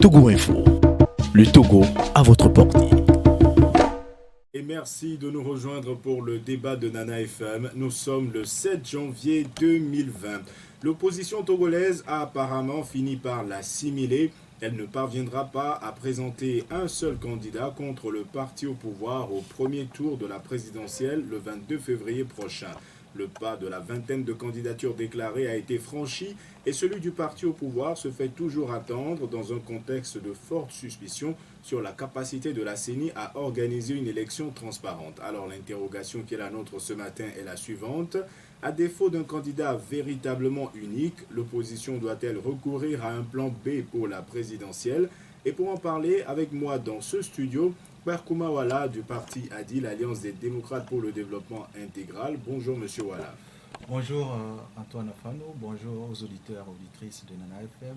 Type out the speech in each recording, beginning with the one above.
Togo Info. Le Togo à votre portée. Et merci de nous rejoindre pour le débat de Nana FM. Nous sommes le 7 janvier 2020. L'opposition togolaise a apparemment fini par l'assimiler. Elle ne parviendra pas à présenter un seul candidat contre le parti au pouvoir au premier tour de la présidentielle le 22 février prochain. Le pas de la vingtaine de candidatures déclarées a été franchi et celui du parti au pouvoir se fait toujours attendre dans un contexte de forte suspicion sur la capacité de la CENI à organiser une élection transparente. Alors l'interrogation qui est la nôtre ce matin est la suivante. À défaut d'un candidat véritablement unique, l'opposition doit-elle recourir à un plan B pour la présidentielle? Et pour en parler avec moi dans ce studio, Barkouma Wala du parti ADI, l'Alliance des démocrates pour le développement intégral. Bonjour Monsieur Wala. Bonjour Antoine Afano, bonjour aux auditeurs et auditrices de Nana FM.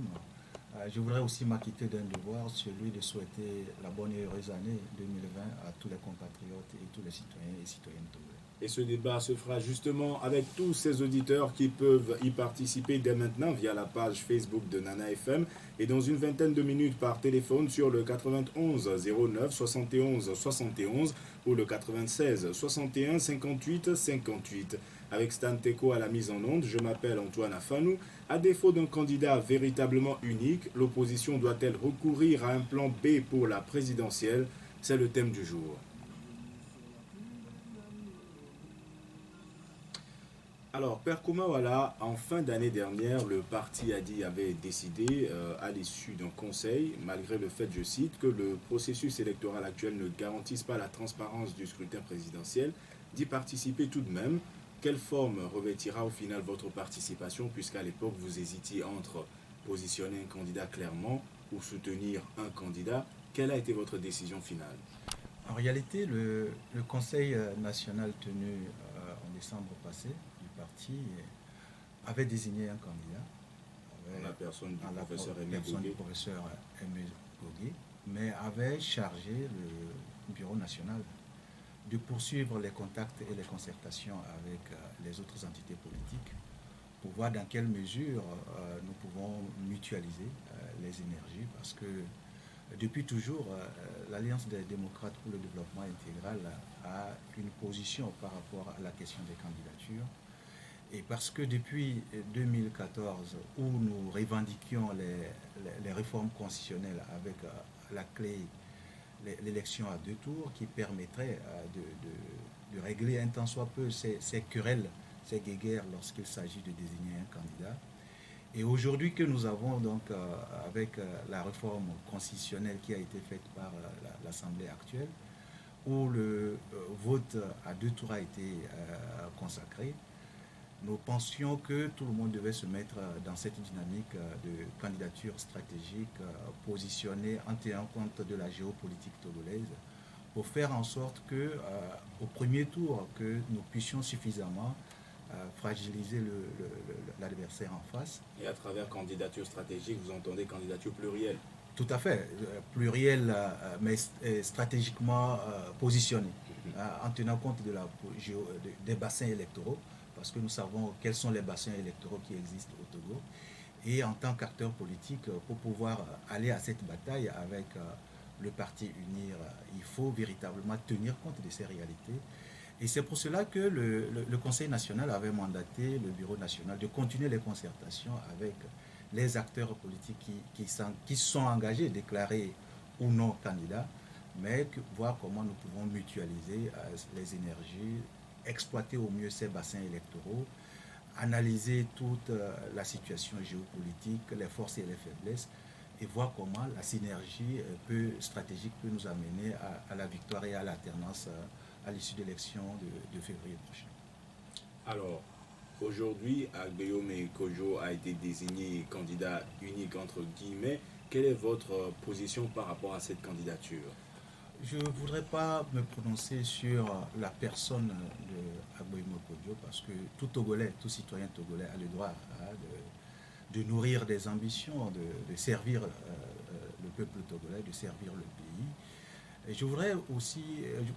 Je voudrais aussi m'acquitter d'un devoir, celui de souhaiter la bonne et heureuse année 2020 à tous les compatriotes et tous les citoyens et citoyennes togolais. Et ce débat se fera justement avec tous ces auditeurs qui peuvent y participer dès maintenant via la page Facebook de Nana FM et dans une vingtaine de minutes par téléphone sur le 91 09 71 71 ou le 96 61 58 58. Avec Stan Teko à la mise en onde, je m'appelle Antoine Afanou. À défaut d'un candidat véritablement unique, l'opposition doit-elle recourir à un plan B pour la présidentielle? C'est le thème du jour. Alors, Père Koumawala, en fin d'année dernière, le parti ADI avait décidé, à l'issue d'un conseil, malgré le fait, je cite, que le processus électoral actuel ne garantisse pas la transparence du scrutin présidentiel, d'y participer tout de même. Quelle forme revêtira au final votre participation, puisqu'à l'époque, vous hésitiez entre positionner un candidat clairement ou soutenir un candidat? Quelle a été votre décision finale? En réalité, le Conseil national tenu en décembre passé du parti avait désigné un candidat, La personne du professeur Aimé Gogé, mais avait chargé le bureau national de poursuivre les contacts et les concertations avec les autres entités politiques pour voir dans quelle mesure nous pouvons mutualiser les énergies, parce que depuis toujours, l'Alliance des démocrates pour le développement intégral a une position par rapport à la question des candidatures. Et parce que depuis 2014, où nous revendiquions les réformes constitutionnelles avec la clé l'élection à deux tours qui permettrait de régler un tant soit peu ces querelles, ces guéguerres lorsqu'il s'agit de désigner un candidat. Et aujourd'hui que nous avons donc avec la réforme constitutionnelle qui a été faite par l'Assemblée actuelle, où le vote à deux tours a été consacré, nous pensions que tout le monde devait se mettre dans cette dynamique de candidature stratégique positionnée en tenant compte de la géopolitique togolaise pour faire en sorte que au premier tour que nous puissions suffisamment fragiliser l'adversaire en face. Et à travers candidature stratégique, vous entendez candidature plurielle? Tout à fait, plurielle, mais stratégiquement positionnée, en tenant compte des bassins électoraux, parce que nous savons quels sont les bassins électoraux qui existent au Togo. Et en tant qu'acteur politique, pour pouvoir aller à cette bataille avec le parti UNIR, il faut véritablement tenir compte de ces réalités. Et c'est pour cela que le Conseil national avait mandaté le Bureau national de continuer les concertations avec les acteurs politiques qui sont engagés, déclarés ou non candidats, mais voir comment nous pouvons mutualiser les énergies, exploiter au mieux ces bassins électoraux, analyser toute la situation géopolitique, les forces et les faiblesses, et voir comment la synergie stratégique peut nous amener à la victoire et à l'alternance à l'issue de l'élection de février prochain. Alors, aujourd'hui, Agbeyome Kojo a été désigné candidat unique entre guillemets. Quelle est votre position par rapport à cette candidature? Je ne voudrais pas me prononcer sur la personne de Agbeyome Kojo parce que tout Togolais, tout citoyen togolais a le droit de nourrir des ambitions, de servir le peuple togolais, de servir le pays. Et je voudrais aussi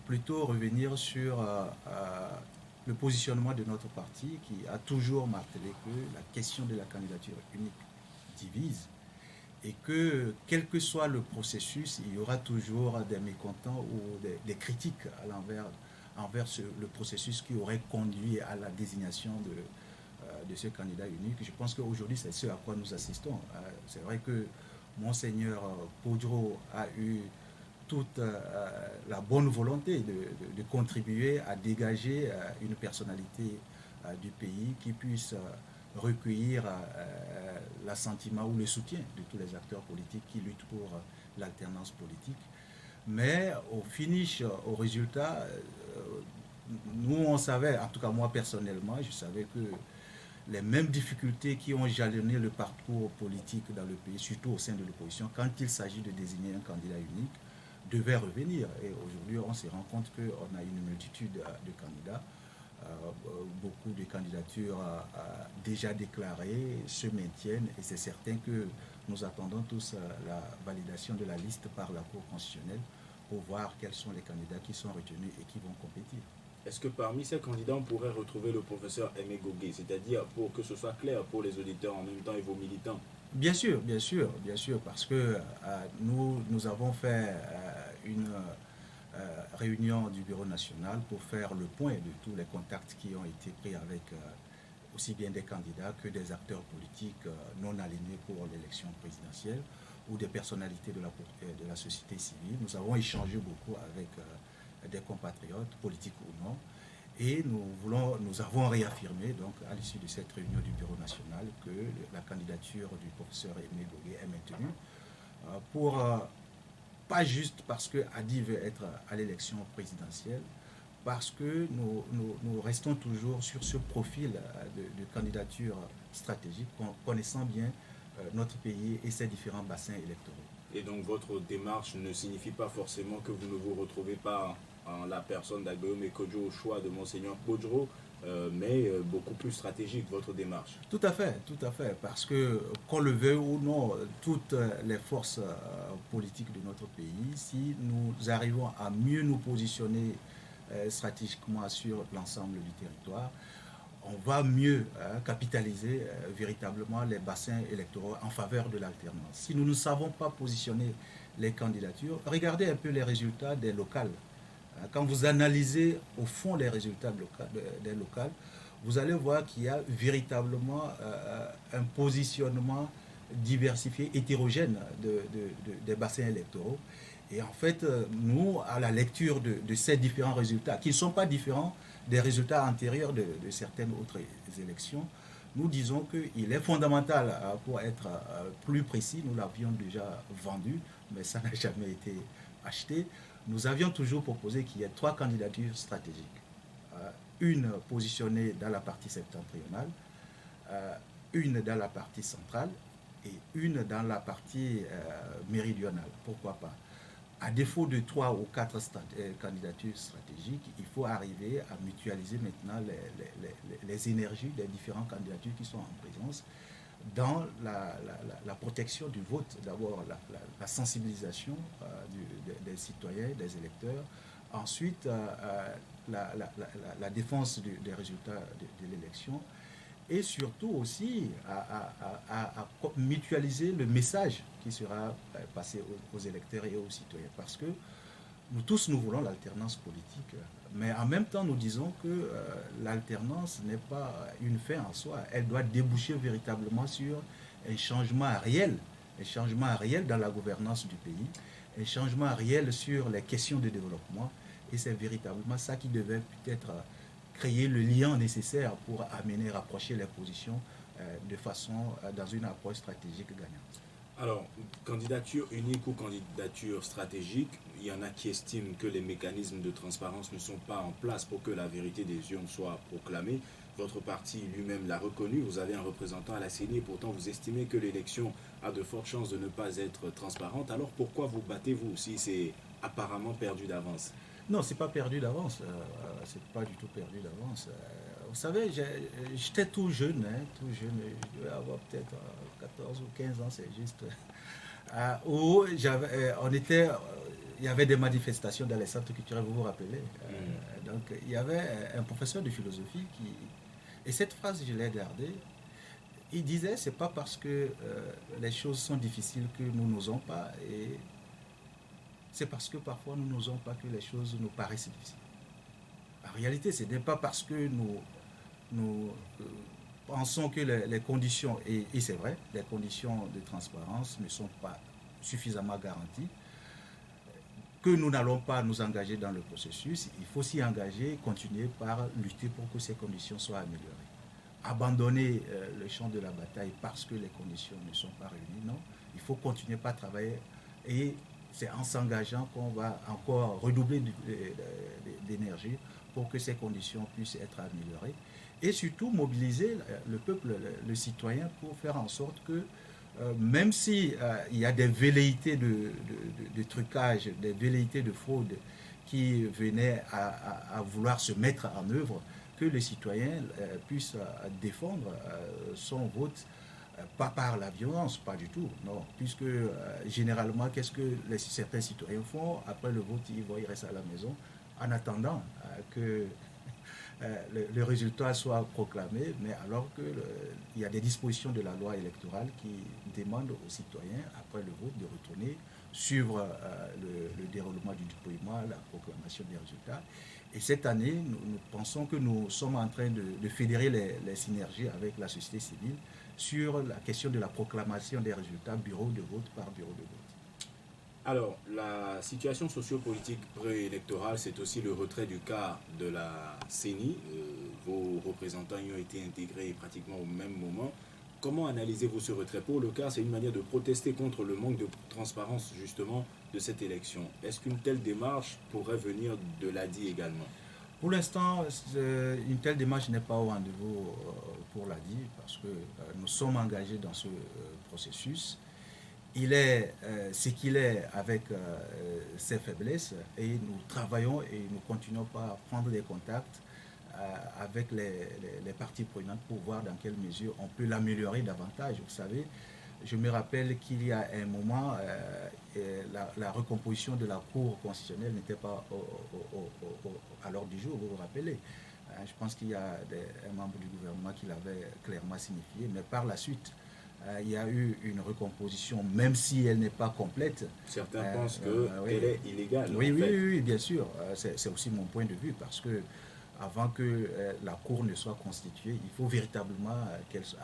plutôt revenir sur le positionnement de notre parti qui a toujours martelé que la question de la candidature unique divise et que quel que soit le processus, il y aura toujours des mécontents ou des critiques envers le processus qui aurait conduit à la désignation de ce candidat unique. Je pense qu'aujourd'hui, c'est ce à quoi nous assistons. C'est vrai que Monseigneur Poudreau a eu toute la bonne volonté de contribuer à dégager une personnalité du pays qui puisse recueillir l'assentiment ou le soutien de tous les acteurs politiques qui luttent pour l'alternance politique. Mais au finish, au résultat, nous on savait, en tout cas moi personnellement, je savais que les mêmes difficultés qui ont jalonné le parcours politique dans le pays, surtout au sein de l'opposition, quand il s'agit de désigner un candidat unique, devaient revenir. Et aujourd'hui, on se rend compte qu'on a une multitude de candidats. Beaucoup de candidatures déjà déclarées se maintiennent et c'est certain que nous attendons tous la validation de la liste par la Cour constitutionnelle pour voir quels sont les candidats qui sont retenus et qui vont compétir. Est-ce que parmi ces candidats, on pourrait retrouver le professeur Aimé Gogué, c'est-à-dire pour que ce soit clair pour les auditeurs en même temps et vos militants? Bien sûr, bien sûr, bien sûr, parce que nous avons fait une réunion du Bureau national pour faire le point de tous les contacts qui ont été pris avec aussi bien des candidats que des acteurs politiques non alignés pour l'élection présidentielle ou des personnalités de la société civile. Nous avons échangé beaucoup avec des compatriotes, politiques ou non, et nous avons réaffirmé, donc, à l'issue de cette réunion du Bureau national, que la candidature du professeur Aimé Gogué est maintenue pas juste parce que Hadi veut être à l'élection présidentielle, parce que nous restons toujours sur ce profil de candidature stratégique, connaissant bien notre pays et ses différents bassins électoraux. Et donc votre démarche ne signifie pas forcément que vous ne vous retrouvez pas en la personne d'Agbeom Ekodjo au choix de Monseigneur Poudreau, mais beaucoup plus stratégique votre démarche. Tout à fait, parce que qu'on le veuille ou non, toutes les forces politiques de notre pays, si nous arrivons à mieux nous positionner stratégiquement sur l'ensemble du territoire, on va mieux capitaliser véritablement les bassins électoraux en faveur de l'alternance. Si nous ne savons pas positionner les candidatures, regardez un peu les résultats des locales. Quand vous analysez au fond les résultats des locales, vous allez voir qu'il y a véritablement un positionnement diversifié, hétérogène des bassins électoraux. Et en fait, nous, à la lecture de ces différents résultats, qui ne sont pas différents des résultats antérieurs de certaines autres élections, nous disons qu'il est fondamental, pour être plus précis, nous l'avions déjà vendu, mais ça n'a jamais été acheté. Nous avions toujours proposé qu'il y ait 3 candidatures stratégiques. Une positionnée dans la partie septentrionale, une dans la partie centrale et une dans la partie méridionale. Pourquoi pas? À défaut de 3 ou 4 candidatures stratégiques, il faut arriver à mutualiser maintenant les énergies des différentes candidatures qui sont en présence dans la protection du vote. D'abord, la sensibilisation des citoyens, des électeurs. Ensuite, la défense des résultats de l'élection. Et surtout aussi à mutualiser le message qui sera passé aux électeurs et aux citoyens. Parce que nous tous, nous voulons l'alternance politique, mais en même temps, nous disons que l'alternance n'est pas une fin en soi. Elle doit déboucher véritablement sur un changement réel dans la gouvernance du pays, un changement réel sur les questions de développement. Et c'est véritablement ça qui devait peut-être créer le lien nécessaire pour amener, rapprocher les positions de façon, dans une approche stratégique gagnante. Alors, candidature unique ou candidature stratégique, il y en a qui estiment que les mécanismes de transparence ne sont pas en place pour que la vérité des urnes soit proclamée. Votre parti lui-même l'a reconnu, vous avez un représentant à la CENI et pourtant vous estimez que l'élection a de fortes chances de ne pas être transparente. Alors pourquoi vous battez-vous si c'est apparemment perdu d'avance? Non, c'est pas perdu d'avance. C'est pas du tout perdu d'avance. Vous savez, j'étais tout jeune, je devais avoir peut-être 14 ou 15 ans, c'est juste. Où il y avait des manifestations dans les centres culturels, vous vous rappelez. Donc, il y avait un professeur de philosophie et cette phrase, je l'ai gardée, il disait, c'est pas parce que les choses sont difficiles que nous n'osons pas, et c'est parce que parfois nous n'osons pas que les choses nous paraissent difficiles. En réalité, ce n'est pas parce que nous pensons que les conditions, et c'est vrai, les conditions de transparence ne sont pas suffisamment garanties, que nous n'allons pas nous engager dans le processus. Il faut s'y engager, continuer par lutter pour que ces conditions soient améliorées. Abandonner le champ de la bataille parce que les conditions ne sont pas réunies, non. Il faut continuer par travailler, et c'est en s'engageant qu'on va encore redoubler d'énergie pour que ces conditions puissent être améliorées, et surtout mobiliser le peuple, le citoyen, pour faire en sorte que même si il y a des velléités de trucage, des velléités de fraude qui venaient à vouloir se mettre en œuvre, que les citoyens puissent défendre son vote, pas par la violence, pas du tout, non, puisque généralement, qu'est-ce que certains citoyens font? Après le vote, ils restent à la maison en attendant que le résultat soit proclamé, mais alors qu'il y a des dispositions de la loi électorale qui demandent aux citoyens, après le vote, de retourner, suivre le déroulement du dépouillement, la proclamation des résultats. Et cette année, nous pensons que nous sommes en train de fédérer les synergies avec la société civile sur la question de la proclamation des résultats bureau de vote par bureau de vote. Alors, la situation sociopolitique préélectorale, c'est aussi le retrait du cas de la CENI. Vos représentants y ont été intégrés pratiquement au même moment. Comment analysez-vous ce retrait? Pour le cas, c'est une manière de protester contre le manque de transparence, justement, de cette élection. Est-ce qu'une telle démarche pourrait venir de l'ADI également? Pour l'instant, une telle démarche n'est pas au rendez-vous pour l'ADI, parce que nous sommes engagés dans ce processus. Il est ce qu'il est avec ses faiblesses, et nous travaillons et nous continuons par prendre des contacts avec les parties prenantes pour voir dans quelle mesure on peut l'améliorer davantage. Vous savez, je me rappelle qu'il y a un moment, la recomposition de la Cour constitutionnelle n'était pas à l'ordre du jour, vous vous rappelez. Je pense qu'il y a un membre du gouvernement qui l'avait clairement signifié, mais par la suite, il y a eu une recomposition, même si elle n'est pas complète. Certains pensent qu'elle est illégale. Oui, bien sûr. C'est aussi mon point de vue, parce que avant que la Cour ne soit constituée, il faut véritablement,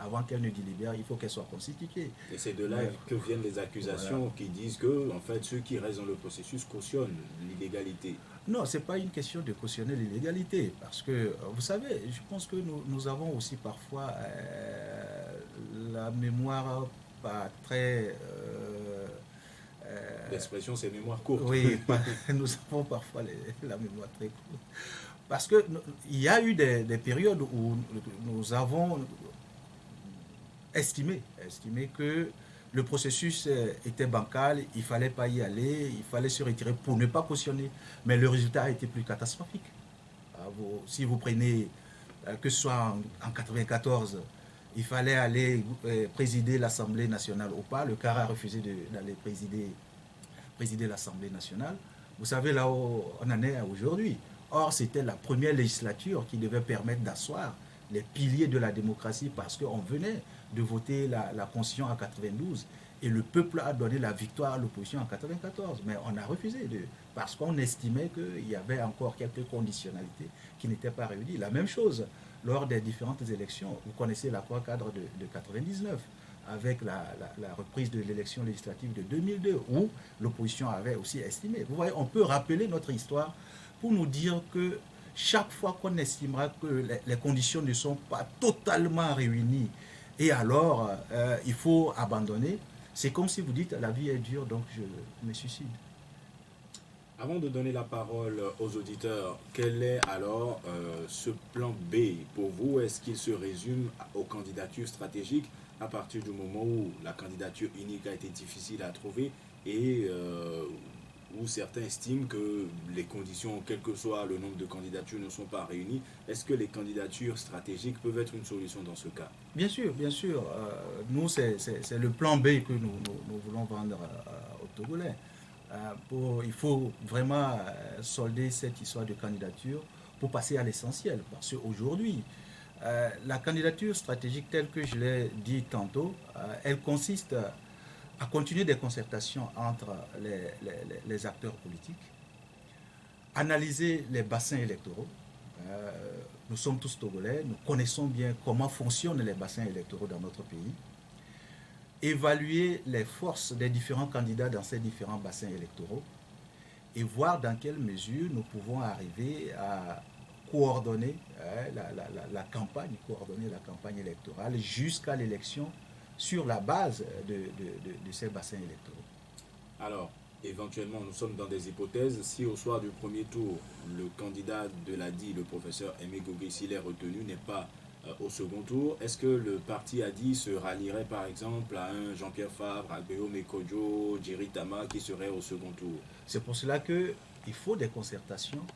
avant qu'elle ne délibère, il faut qu'elle soit constituée. Et c'est de là que viennent les accusations qui disent que, en fait, ceux qui restent dans le processus cautionnent l'illégalité. Non, ce n'est pas une question de cautionner l'illégalité, parce que, vous savez, je pense que nous avons aussi parfois la mémoire pas très... L'expression, c'est mémoire courte. Oui, nous avons parfois la mémoire très courte. Parce qu'il y a eu des périodes où nous avons estimé que le processus était bancal, il ne fallait pas y aller, il fallait se retirer pour ne pas cautionner. Mais le résultat a été plus catastrophique. Si vous prenez, que ce soit en 1994, il fallait aller présider l'Assemblée nationale ou pas, le CAR a refusé d'aller présider l'Assemblée nationale. Vous savez là où on en est aujourd'hui. Or, c'était la première législature qui devait permettre d'asseoir les piliers de la démocratie, parce qu'on venait de voter la Constitution en 92 et le peuple a donné la victoire à l'opposition en 94. Mais on a refusé, parce qu'on estimait qu'il y avait encore quelques conditionnalités qui n'étaient pas réunies. La même chose lors des différentes élections. Vous connaissez l'accord cadre de 99, avec la reprise de l'élection législative de 2002, où l'opposition avait aussi estimé. Vous voyez, on peut rappeler notre histoire pour nous dire que chaque fois qu'on estimera que les conditions ne sont pas totalement réunies, et alors il faut abandonner, c'est comme si vous dites la vie est dure, donc je me suicide. Avant de donner la parole aux auditeurs, quel est alors ce plan B pour vous? Est-ce qu'il se résume aux candidatures stratégiques à partir du moment où la candidature unique a été difficile à trouver et où certains estiment que les conditions, quel que soit le nombre de candidatures, ne sont pas réunies? Est-ce que les candidatures stratégiques peuvent être une solution dans ce cas? Bien sûr, bien sûr. Nous, c'est le plan B que nous voulons vendre aux Togolais. Il faut vraiment solder cette histoire de candidature pour passer à l'essentiel. Parce qu'aujourd'hui, La candidature stratégique telle que je l'ai dit tantôt, elle consiste à continuer des concertations entre les acteurs politiques, analyser les bassins électoraux. Nous sommes tous Togolais, nous connaissons bien comment fonctionnent les bassins électoraux dans notre pays, évaluer les forces des différents candidats dans ces différents bassins électoraux et voir dans quelle mesure nous pouvons arriver à coordonner la campagne électorale jusqu'à l'élection sur la base de ces bassins électoraux. Alors, éventuellement, nous sommes dans des hypothèses. Si au soir du premier tour, le candidat de l'ADI, le professeur Aimé Gogé, s'il est retenu, n'est pas au second tour, est-ce que le parti ADI se rallierait par exemple à un Jean-Pierre Fabre, à Guillaume Mekodjo, Jerry Tama qui serait au second tour? C'est pour cela qu'il faut des concertations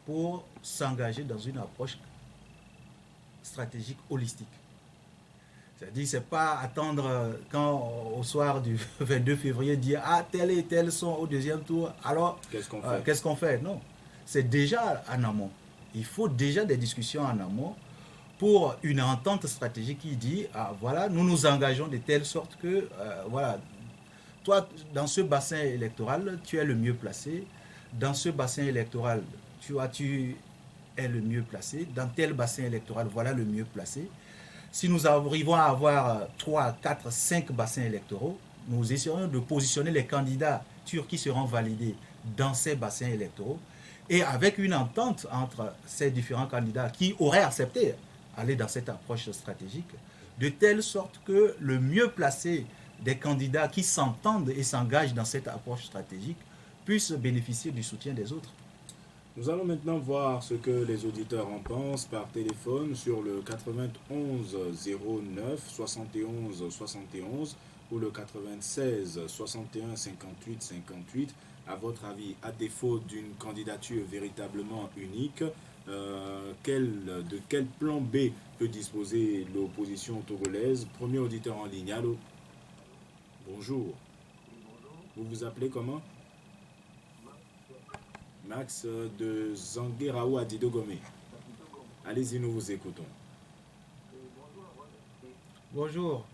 pour s'engager dans une approche stratégique holistique. C'est-à-dire, c'est pas attendre quand au soir du 22 février dire ah tel et tel sont au deuxième tour, alors qu'est-ce qu'on fait? Non, c'est déjà en amont. Il faut déjà des discussions en amont pour une entente stratégique qui dit ah voilà, nous nous engageons de telle sorte que voilà, toi dans ce bassin électoral tu es le mieux placé, dans ce bassin électoral tu es le mieux placé, dans tel bassin électoral voilà le mieux placé. Si nous arrivons à avoir 3, 4, 5 bassins électoraux, nous essayerons de positionner les candidats qui seront validés dans ces bassins électoraux et avec une entente entre ces différents candidats qui auraient accepté aller dans cette approche stratégique, de telle sorte que le mieux placé des candidats qui s'entendent et s'engagent dans cette approche stratégique puisse bénéficier du soutien des autres. Nous allons maintenant voir ce que les auditeurs en pensent par téléphone sur le 91 09 71 71 ou le 96 61 58 58. À votre avis, à défaut d'une candidature véritablement unique, de quel plan B peut disposer l'opposition togolaise? Premier auditeur en ligne, allô? Bonjour. Vous vous appelez comment? Max de Zangueraou à Didogomé. Allez-y, nous vous écoutons. Bonjour.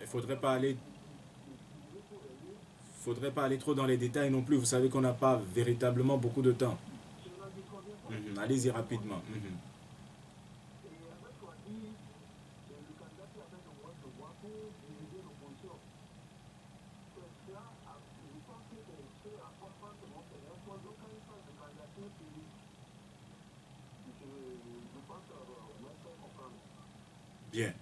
Il faudrait pas aller trop dans les détails non plus. Vous savez qu'on n'a pas véritablement beaucoup de temps. Allez-y rapidement. Bien.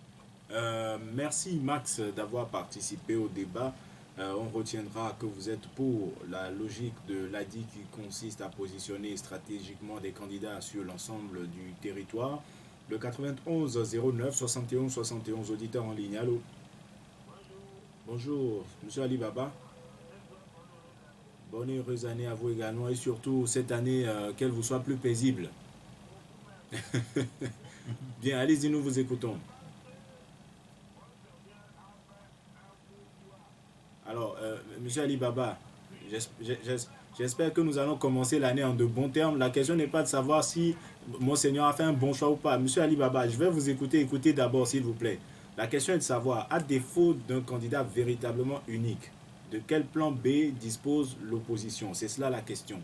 Merci Max d'avoir participé au débat. On retiendra que vous êtes pour la logique de l'ADI qui consiste à positionner stratégiquement des candidats sur l'ensemble du territoire. Le 91 09 71 71 auditeurs en ligne. Allô? Bonjour, monsieur Ali Baba. Bonne et heureuse année à vous également et surtout cette année qu'elle vous soit plus paisible. Bien, allez-y, nous vous écoutons. Alors, monsieur Ali Baba, J'espère que nous allons commencer l'année en de bons termes. La question n'est pas de savoir si Monseigneur a fait un bon choix ou pas. Monsieur Ali Baba, je vais vous écouter. Écoutez d'abord, s'il vous plaît. La question est de savoir, à défaut d'un candidat véritablement unique, de quel plan B dispose l'opposition? C'est cela la question.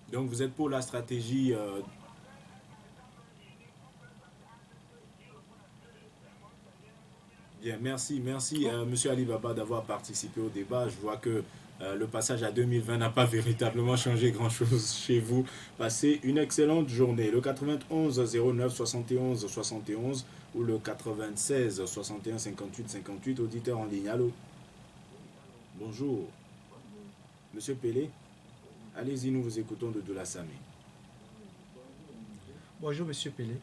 Donc vous êtes pour la stratégie. Bien, merci, merci Monsieur Ali Baba d'avoir participé au débat. Je vois que le passage à 2020 n'a pas véritablement changé grand-chose chez vous. Passez une excellente journée. Le 91 09 71 71 ou le 96 61 58 58, auditeur en ligne. Allô? Bonjour. Monsieur Pelé, allez-y, nous vous écoutons de la Samé. Bonjour, Monsieur Pelé.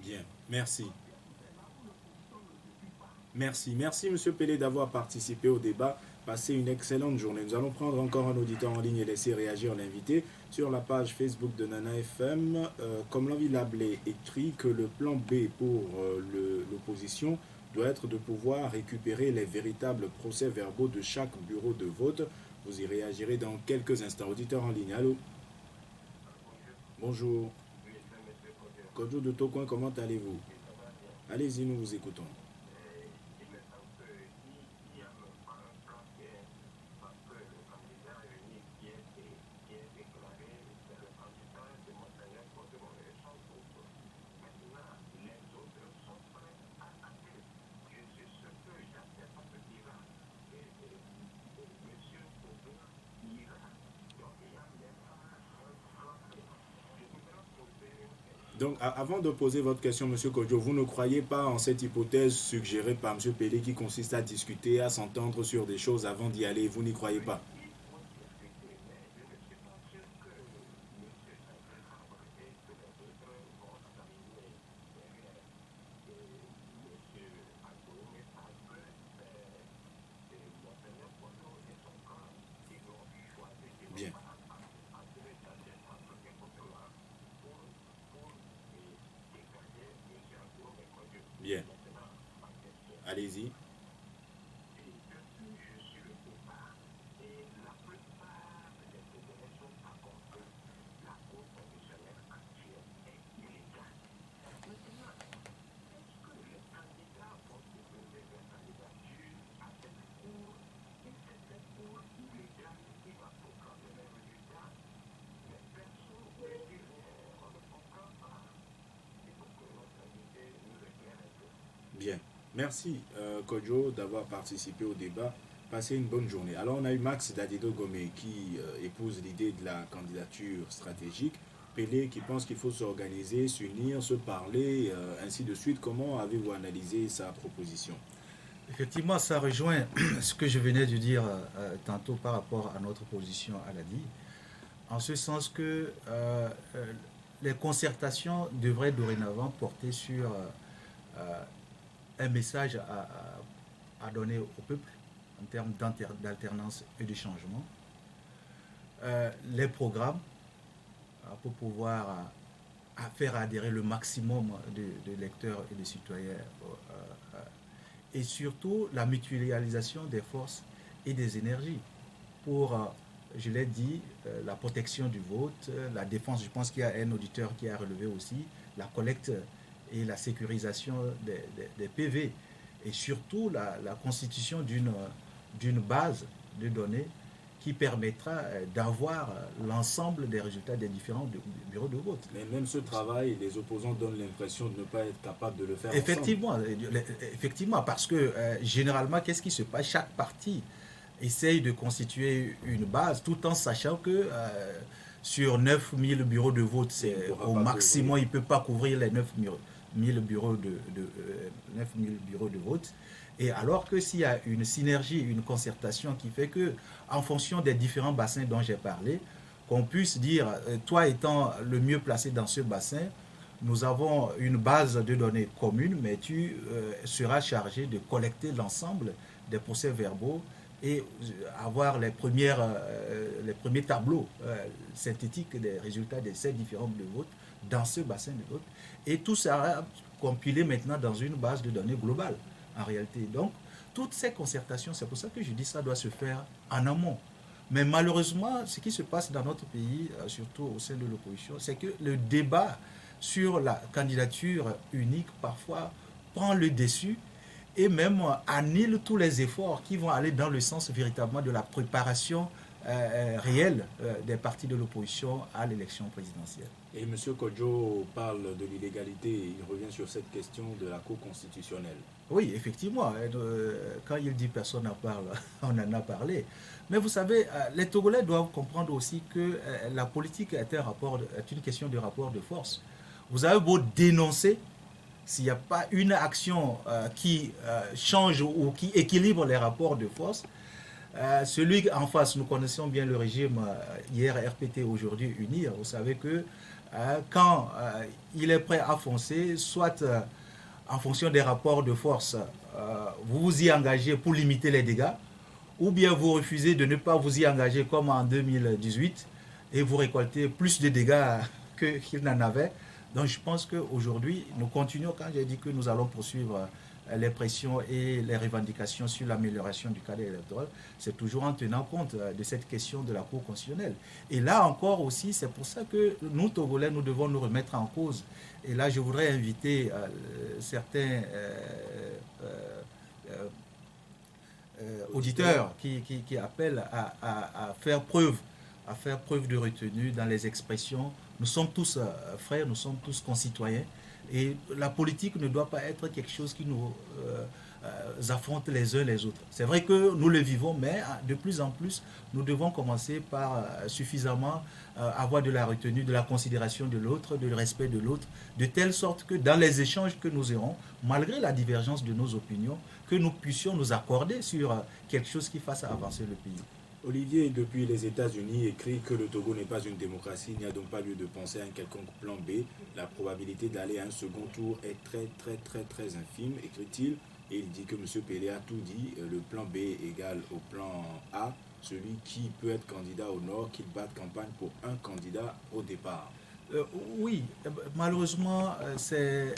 Bien, merci. Merci, merci Monsieur Pelé d'avoir participé au débat. Passez une excellente journée. Nous allons prendre encore un auditeur en ligne et laisser réagir l'invité sur la page Facebook de Nana FM. Comme l'envie Lablé écrit que le plan B pour l'opposition doit être de pouvoir récupérer les véritables procès-verbaux de chaque bureau de vote. Vous y réagirez dans quelques instants. Auditeur en ligne, allô? Bonjour. Kodjo de Tocoin, comment allez-vous? Allez-y, nous vous écoutons. Donc, avant de poser votre question, Monsieur Kodjo, vous ne croyez pas en cette hypothèse suggérée par Monsieur Pelé qui consiste à discuter, à s'entendre sur des choses avant d'y aller. Vous n'y croyez pas? Bien, bien. Allez-y. Bien. Merci, Kodjo, d'avoir participé au débat. Passez une bonne journée. Alors, on a eu Max Dadido Gomé qui épouse l'idée de la candidature stratégique. Pelé qui pense qu'il faut s'organiser, s'unir, se parler, ainsi de suite. Comment avez-vous analysé sa proposition? Effectivement, ça rejoint ce que je venais de dire tantôt par rapport à notre position à l'ADI, en ce sens que les concertations devraient dorénavant porter sur un message à donner au peuple en termes d'alternance et de changement, les programmes pour pouvoir faire adhérer le maximum de lecteurs et de citoyens et surtout la mutualisation des forces et des énergies pour, je l'ai dit, la protection du vote, la défense. Je pense qu'il y a un auditeur qui a relevé aussi la collecte et la sécurisation des PV et surtout la constitution d'une base de données qui permettra d'avoir l'ensemble des résultats des différents bureaux de vote. Mais même ce travail, les opposants donnent l'impression de ne pas être capables de le faire Effectivement, ensemble. effectivement, parce que généralement, qu'est-ce qui se passe? Chaque parti essaye de constituer une base tout en sachant que sur 9000 bureaux de vote, au maximum, il ne peut pas couvrir les 9000 bureaux de 9000 bureaux de vote. Et alors que s'il y a une synergie, une concertation qui fait que, en fonction des différents bassins dont j'ai parlé, qu'on puisse dire, toi étant le mieux placé dans ce bassin, nous avons une base de données commune, mais tu seras chargé de collecter l'ensemble des procès-verbaux et avoir les premiers tableaux synthétiques des résultats de ces différents de vote dans ce bassin de vote. Et tout sera compilé maintenant dans une base de données globale, en réalité. Donc, toutes ces concertations, c'est pour ça que je dis que ça doit se faire en amont. Mais malheureusement, ce qui se passe dans notre pays, surtout au sein de l'opposition, c'est que le débat sur la candidature unique, parfois, prend le dessus et même annule tous les efforts qui vont aller dans le sens véritablement de la préparation réelle des partis de l'opposition à l'élection présidentielle. Et M. Kodjo parle de l'illégalité, il revient sur cette question de la Cour constitutionnelle. Oui, effectivement, quand il dit personne n'en parle, on en a parlé. Mais vous savez, les Togolais doivent comprendre aussi que la politique est une question de rapport de force. Vous avez beau dénoncer, s'il n'y a pas une action qui change ou qui équilibre les rapports de force, celui en face, nous connaissons bien le régime hier RPT, aujourd'hui UNIR. Vous savez que quand il est prêt à foncer, soit en fonction des rapports de force, vous vous y engagez pour limiter les dégâts, ou bien vous refusez de ne pas vous y engager comme en 2018 et vous récoltez plus de dégâts qu'il n'en avait. Donc je pense qu'aujourd'hui, nous continuons, quand j'ai dit que nous allons poursuivre les pressions et les revendications sur l'amélioration du cadre électoral, c'est toujours en tenant compte de cette question de la Cour constitutionnelle. Et là encore aussi, c'est pour ça que nous, Togolais, nous devons nous remettre en cause. Et là, je voudrais inviter certains auditeurs qui appellent à faire preuve de retenue dans les expressions. Nous sommes tous frères, nous sommes tous concitoyens. Et la politique ne doit pas être quelque chose qui nous affronte les uns les autres. C'est vrai que nous le vivons, mais de plus en plus, nous devons commencer par suffisamment avoir de la retenue, de la considération de l'autre, du respect de l'autre, de telle sorte que dans les échanges que nous aurons, malgré la divergence de nos opinions, que nous puissions nous accorder sur quelque chose qui fasse avancer le pays. Olivier, depuis les États-Unis, écrit que le Togo n'est pas une démocratie, il n'y a donc pas lieu de penser à un quelconque plan B. La probabilité d'aller à un second tour est très infime, écrit-il. Et il dit que M. Pelé a tout dit, le plan B égale au plan A, celui qui peut être candidat au Nord, qu'il batte campagne pour un candidat au départ. Oui, malheureusement, c'est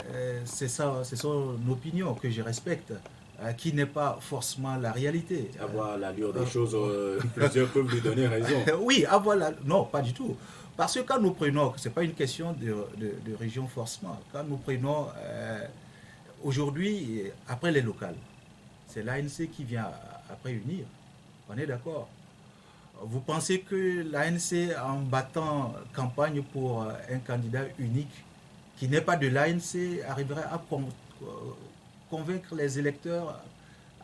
son opinion que je respecte, qui n'est pas forcément la réalité. Avoir l'allure des choses, plusieurs peuvent lui donner raison. Oui, non, pas du tout. Parce que quand nous prenons, ce n'est pas une question de région forcément, quand nous prenons aujourd'hui, après les locales, c'est l'ANC qui vient après unir. On est d'accord. Vous pensez que l'ANC, en battant campagne pour un candidat unique qui n'est pas de l'ANC, arriverait à convaincre les électeurs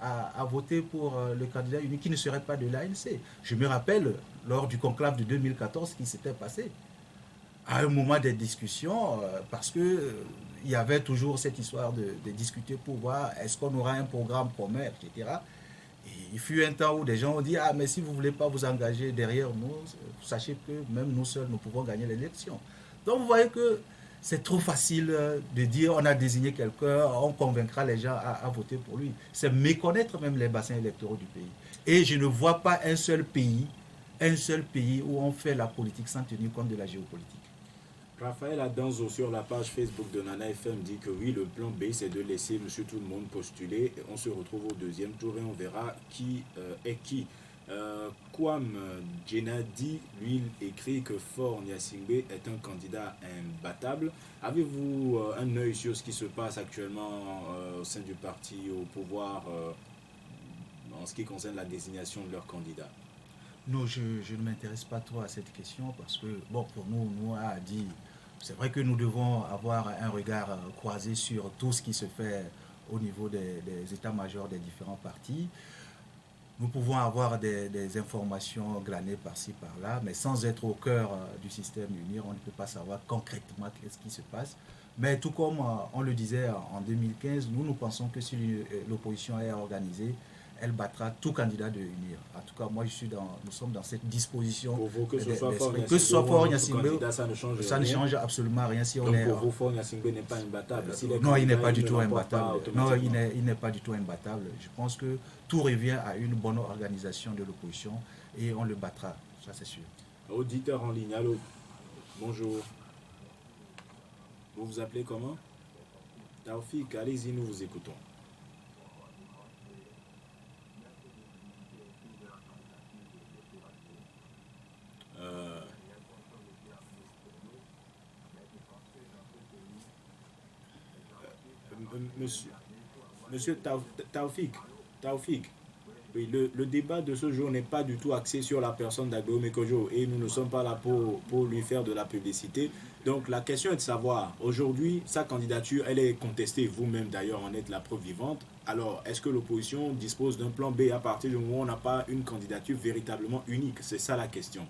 à voter pour le candidat unique qui ne serait pas de l'ANC? Je me rappelle, lors du conclave de 2014, ce qui s'était passé. À un moment des discussions, parce que il y avait toujours cette histoire de discuter pour voir est-ce qu'on aura un programme commun, etc. Et il fut un temps où des gens ont dit ah mais si vous ne voulez pas vous engager derrière nous, sachez que même nous seuls nous pouvons gagner l'élection. Donc vous voyez que c'est trop facile de dire on a désigné quelqu'un, on convaincra les gens à voter pour lui. C'est méconnaître même les bassins électoraux du pays. Et je ne vois pas un seul pays où on fait la politique sans tenir compte de la géopolitique. Raphaël Adanzo sur la page Facebook de Nana FM dit que oui, le plan B, c'est de laisser Monsieur Tout le Monde postuler. On se retrouve au deuxième tour et on verra qui est qui. Kwam Djenadi, lui, écrit que Faure Gnassingbé est un candidat imbattable. Avez-vous un œil sur ce qui se passe actuellement au sein du parti au pouvoir en ce qui concerne la désignation de leurs candidats? Non, je ne m'intéresse pas trop à cette question parce que, bon, pour nous, nous a dit, c'est vrai que nous devons avoir un regard croisé sur tout ce qui se fait au niveau des états-majors des différents partis. Nous pouvons avoir des informations glanées par-ci, par-là, mais sans être au cœur du système UNIR, on ne peut pas savoir concrètement qu'est-ce qui se passe. Mais tout comme on le disait en 2015, nous pensons que si l'opposition est organisée, elle battra tout candidat de l'UNIR. En tout cas, moi, nous sommes dans cette disposition. Pour vous, que ce soit Fort Gnassingbé, ça ne change ça rien. ne change absolument rien si on Donc est. pour vous, Faure Gnassingbé n'est pas imbattable. Non, il n'est pas du tout imbattable. Non, il n'est pas du tout imbattable. Je pense que tout revient à une bonne organisation de l'opposition et on le battra, ça c'est sûr. Auditeur en ligne, allô. Bonjour. Vous vous appelez comment? Taoufik, allez-y, nous vous écoutons. Monsieur Taoufik, oui, le débat de ce jour n'est pas du tout axé sur la personne d'Agbéo Kojo et nous ne sommes pas là pour lui faire de la publicité. Donc la question est de savoir, aujourd'hui, sa candidature, elle est contestée, vous-même d'ailleurs en êtes la preuve vivante. Alors, est-ce que l'opposition dispose d'un plan B à partir du moment où on n'a pas une candidature véritablement unique? C'est ça la question.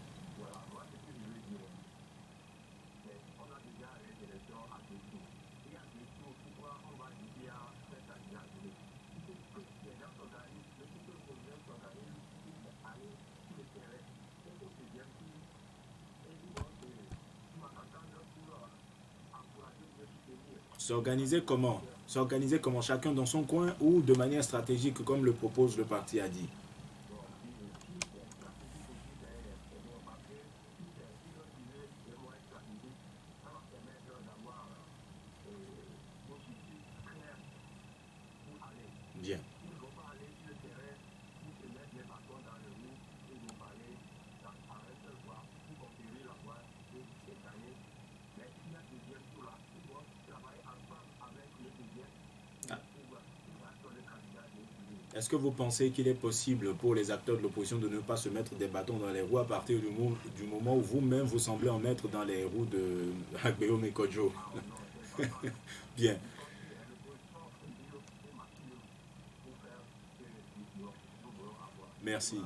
S'organiser comment? S'organiser comment? Chacun dans son coin ou de manière stratégique comme le propose le parti a dit? Bien. Est-ce que vous pensez qu'il est possible pour les acteurs de l'opposition de ne pas se mettre des bâtons dans les roues à partir du moment où vous-même vous semblez en mettre dans les roues de Agbéo Kojo? Bien. Merci.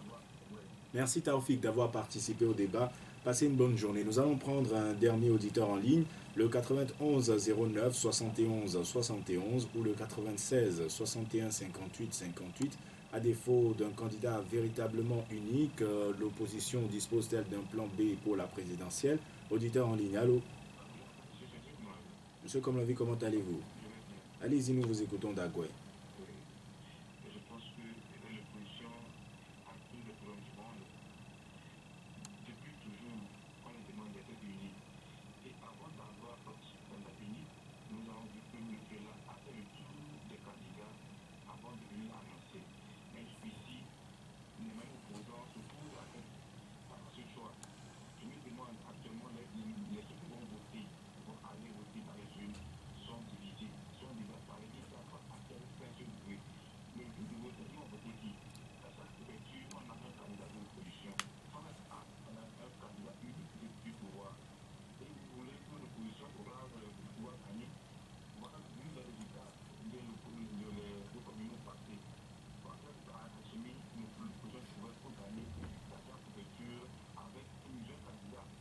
Merci Taoufik d'avoir participé au débat. Passez une bonne journée. Nous allons prendre un dernier auditeur en ligne, le 91 09 71 71 ou le 96 61 58 58. À défaut d'un candidat véritablement unique, l'opposition dispose-t-elle d'un plan B pour la présidentielle? Auditeur en ligne, allô? Monsieur Komlavi, comment allez-vous? Allez-y, nous vous écoutons d'Agoué.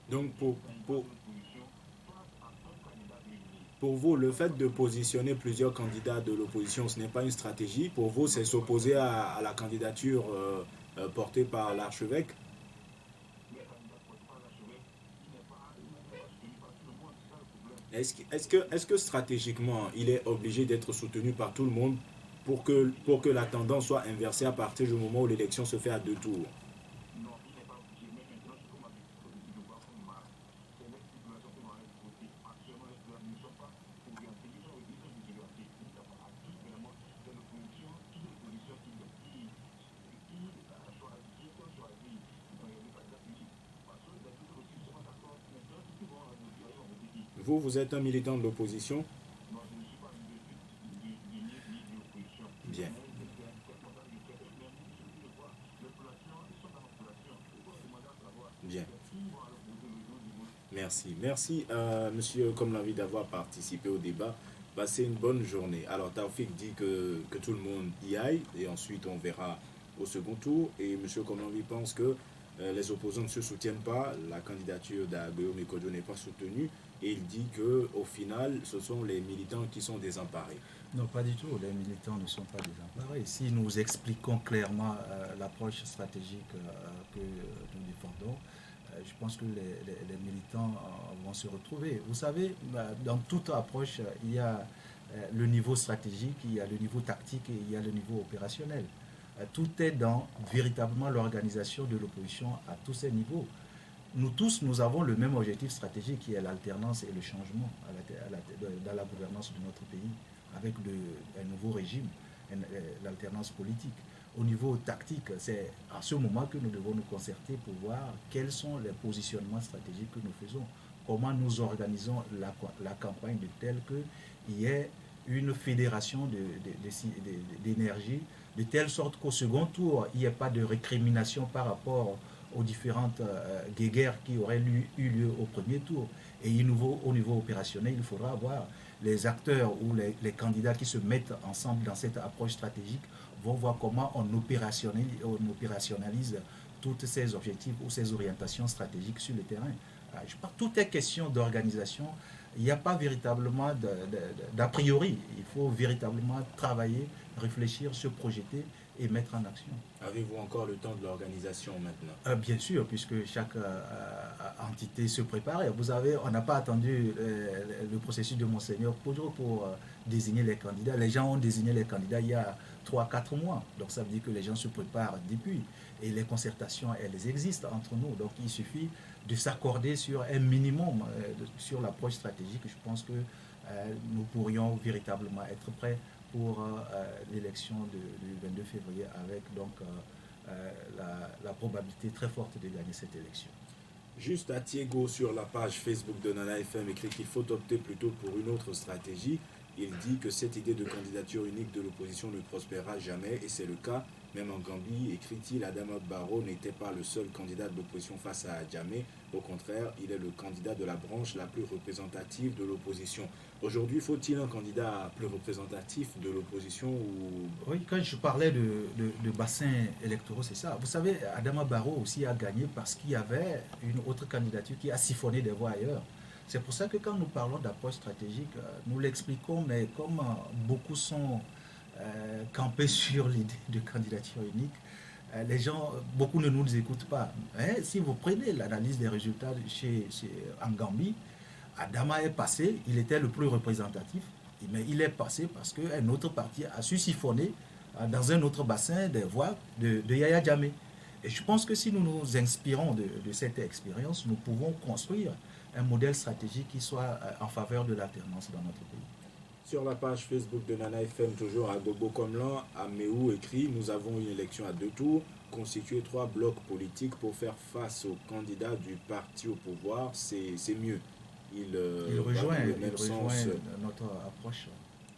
Donc, Pour vous, le fait de positionner plusieurs candidats de l'opposition, ce n'est pas une stratégie. Pour vous, c'est s'opposer à la candidature portée par l'archevêque. Est-ce que stratégiquement, il est obligé d'être soutenu par tout le monde pour que la tendance soit inversée à partir du moment où l'élection se fait à deux tours? Vous êtes un militant de l'opposition? Bien, bien. Merci. Merci, monsieur, comme l'envie d'avoir participé au débat. Passez une bonne journée. Alors, Taoufik dit que tout le monde y aille et ensuite on verra au second tour. Et monsieur comme l'envie pense que les opposants ne se soutiennent pas. La candidature d'Aguillaume Kojo n'est pas soutenue. Et il dit qu'au final, ce sont les militants qui sont désemparés. Non, pas du tout. Les militants ne sont pas désemparés. Si nous expliquons clairement l'approche stratégique que nous défendons, je pense que les militants vont se retrouver. Vous savez, dans toute approche, il y a le niveau stratégique, il y a le niveau tactique et il y a le niveau opérationnel. Tout est dans véritablement l'organisation de l'opposition à tous ces niveaux. Nous tous, nous avons le même objectif stratégique qui est l'alternance et le changement dans la gouvernance de notre pays avec un nouveau régime, l'alternance politique. Au niveau tactique, c'est à ce moment que nous devons nous concerter pour voir quels sont les positionnements stratégiques que nous faisons, comment nous organisons la campagne de telle qu'il y ait une fédération d'énergie, de telle sorte qu'au second tour, il n'y ait pas de récrimination par rapport aux différentes guéguerres qui auraient eu lieu au premier tour. Et au niveau opérationnel, il faudra avoir les acteurs ou les candidats qui se mettent ensemble dans cette approche stratégique vont voir comment on opérationnalise tous ces objectifs ou ces orientations stratégiques sur le terrain. Je pense que tout est question d'organisation. Il n'y a pas véritablement d'a priori. Il faut véritablement travailler, réfléchir, se projeter et mettre en action. Avez-vous encore le temps de l'organisation maintenant? Bien sûr, puisque chaque entité se prépare. Vous avez, on n'a pas attendu le processus de Monseigneur Kojo pour désigner les candidats. Les gens ont désigné les candidats il y a 3-4 mois. Donc ça veut dire que les gens se préparent depuis. Et les concertations, elles existent entre nous. Donc il suffit de s'accorder sur un minimum sur l'approche stratégique. Je pense que nous pourrions véritablement être prêts pour l'élection du 22 février avec donc la probabilité très forte de gagner cette élection. Juste à Thiego sur la page Facebook de Nana FM écrit qu'il faut opter plutôt pour une autre stratégie. Il dit que cette idée de candidature unique de l'opposition ne prospérera jamais et c'est le cas. Même en Gambie, écrit-il, Adama Barrow n'était pas le seul candidat de l'opposition face à Djamé. Au contraire, il est le candidat de la branche la plus représentative de l'opposition. Aujourd'hui, faut-il un candidat plus représentatif de l'opposition ou... Oui, quand je parlais de bassins électoraux, c'est ça. Vous savez, Adama Barrow aussi a gagné parce qu'il y avait une autre candidature qui a siphonné des voix ailleurs. C'est pour ça que quand nous parlons d'approche stratégique, nous l'expliquons, mais comme beaucoup sont campés sur l'idée de candidature unique, les gens, beaucoup ne nous écoutent pas. Mais si vous prenez l'analyse des résultats en Gambie, Adama est passé, il était le plus représentatif, mais il est passé parce qu'un autre parti a su siphonner dans un autre bassin des voix de Yaya Jammeh. Et je pense que si nous nous inspirons de cette expérience, nous pouvons construire un modèle stratégique qui soit en faveur de l'alternance dans notre pays. Sur la page Facebook de Nana FM, toujours à Gogo Komlan, Améou écrit « Nous avons une élection à deux tours, constituer 3 blocs politiques pour faire face aux candidats du parti au pouvoir, c'est mieux. » Il rejoint notre approche.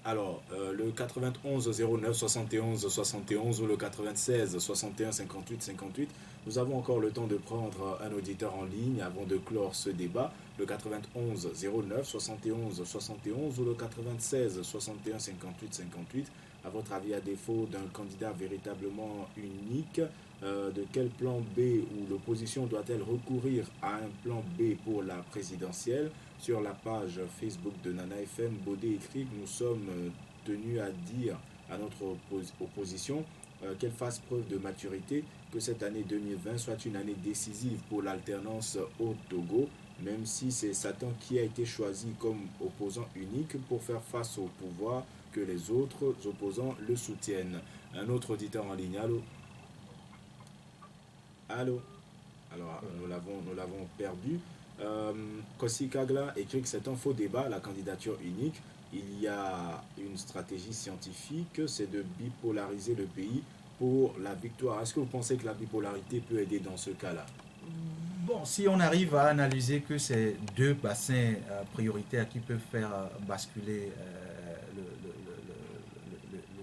Alors, le 91 09 71 71 ou le 96 61 58 58, nous avons encore le temps de prendre un auditeur en ligne avant de clore ce débat. Le 91 09 71 71 ou le 96 61 58 58. À votre avis, à défaut d'un candidat véritablement unique, De quel plan B ou l'opposition doit-elle recourir à un plan B pour la présidentielle? Sur la page Facebook de Nana FM, Bodé écrit que nous sommes tenus à dire à notre opposition qu'elle fasse preuve de maturité, que cette année 2020 soit une année décisive pour l'alternance au Togo, même si c'est Satan qui a été choisi comme opposant unique pour faire face au pouvoir, que les autres opposants le soutiennent. Un autre auditeur en ligne, allô? Allô? Alors, nous l'avons perdu. Kossi Kagla écrit que c'est un faux débat, la candidature unique. Il y a une stratégie scientifique, c'est de bipolariser le pays pour la victoire. Est-ce que vous pensez que la bipolarité peut aider dans ce cas-là? Bon, si on arrive à analyser que c'est deux bassins prioritaires qui peuvent faire basculer le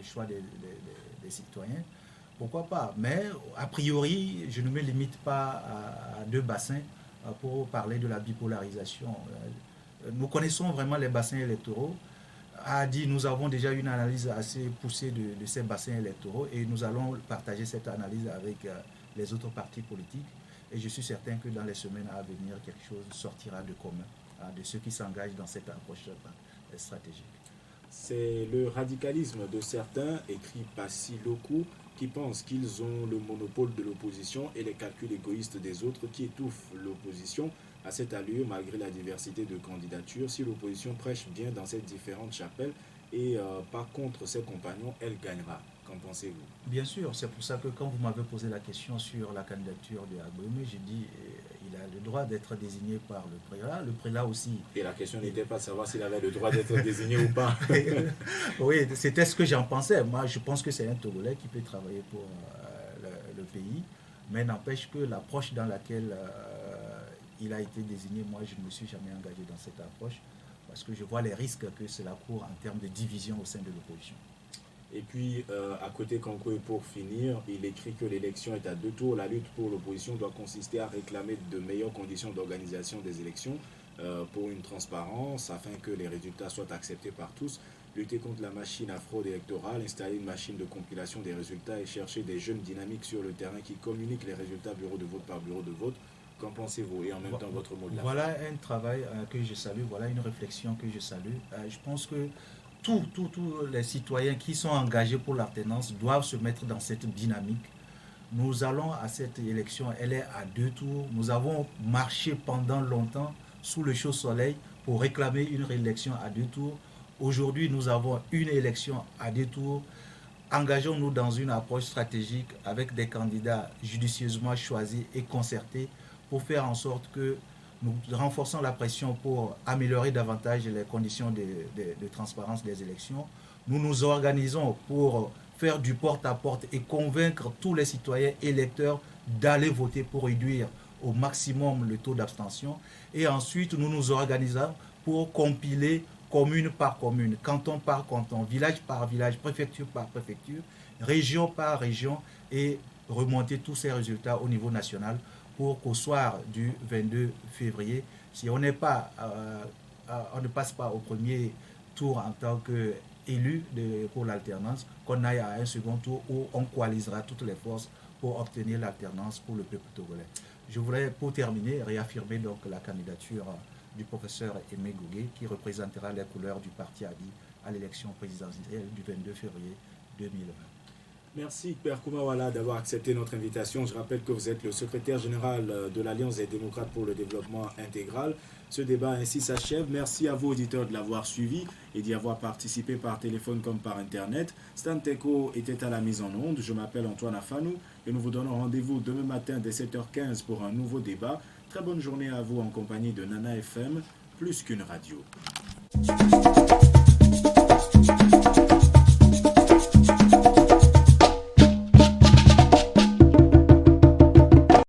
choix des citoyens, pourquoi pas? Mais a priori, je ne me limite pas à deux bassins pour parler de la bipolarisation. Nous connaissons vraiment les bassins électoraux. A dit, nous avons déjà une analyse assez poussée de ces bassins électoraux et nous allons partager cette analyse avec les autres partis politiques. Et je suis certain que dans les semaines à venir, quelque chose sortira de commun de ceux qui s'engagent dans cette approche stratégique. C'est le radicalisme de certains, écrit Passi Loku, qui pensent qu'ils ont le monopole de l'opposition et les calculs égoïstes des autres qui étouffent l'opposition. À cette allure, malgré la diversité de candidatures, si l'opposition prêche bien dans ces différentes chapelles et pas contre ses compagnons, elle gagnera. Qu'en pensez-vous? Bien sûr, c'est pour ça que quand vous m'avez posé la question sur la candidature de Agbouémé, j'ai dit il a le droit d'être désigné par le prélat. Le prélat aussi. Et la question n'était pas de savoir s'il avait le droit d'être désigné ou pas. Oui, c'était ce que j'en pensais. Moi, je pense que c'est un Togolais qui peut travailler pour le pays, mais n'empêche que l'approche dans laquelle il a été désigné, moi, je ne me suis jamais engagé dans cette approche parce que je vois les risques que cela court en termes de division au sein de l'opposition. Et puis, à côté Kanko, et pour finir, il écrit que l'élection est à 2 tours. La lutte pour l'opposition doit consister à réclamer de meilleures conditions d'organisation des élections pour une transparence, afin que les résultats soient acceptés par tous. Lutter contre la machine à fraude électorale, installer une machine de compilation des résultats et chercher des jeunes dynamiques sur le terrain qui communiquent les résultats bureau de vote par bureau de vote. Qu'en pensez-vous? Et en même temps, votre mot de la fin. Voilà un travail que je salue, voilà une réflexion que je salue. Je pense que tous les citoyens qui sont engagés pour l'alternance doivent se mettre dans cette dynamique. Nous allons à cette élection, elle est à 2 tours. Nous avons marché pendant longtemps sous le chaud soleil pour réclamer une réélection à 2 tours. Aujourd'hui, nous avons une élection à 2 tours. Engageons-nous dans une approche stratégique avec des candidats judicieusement choisis et concertés pour faire en sorte que nous renforçons la pression pour améliorer davantage les conditions de transparence des élections. Nous nous organisons pour faire du porte-à-porte et convaincre tous les citoyens électeurs d'aller voter pour réduire au maximum le taux d'abstention. Et ensuite, nous nous organisons pour compiler commune par commune, canton par canton, village par village, préfecture par préfecture, région par région et remonter tous ces résultats au niveau national pour qu'au soir du 22 février, si on ne passe pas au premier tour en tant qu'élu pour l'alternance, qu'on aille à un second tour où on coalisera toutes les forces pour obtenir l'alternance pour le peuple togolais. Je voudrais, pour terminer, réaffirmer donc la candidature du professeur Aimé Gougué, qui représentera les couleurs du parti ADI à l'élection présidentielle du 22 février 2020. Merci Père Koumawala d'avoir accepté notre invitation. Je rappelle que vous êtes le secrétaire général de l'Alliance des démocrates pour le développement intégral. Ce débat ainsi s'achève. Merci à vous auditeurs de l'avoir suivi et d'y avoir participé par téléphone comme par Internet. Stan Teko était à la mise en onde. Je m'appelle Antoine Afanou et nous vous donnons rendez-vous demain matin dès 7h15 pour un nouveau débat. Très bonne journée à vous en compagnie de Nana FM, plus qu'une radio.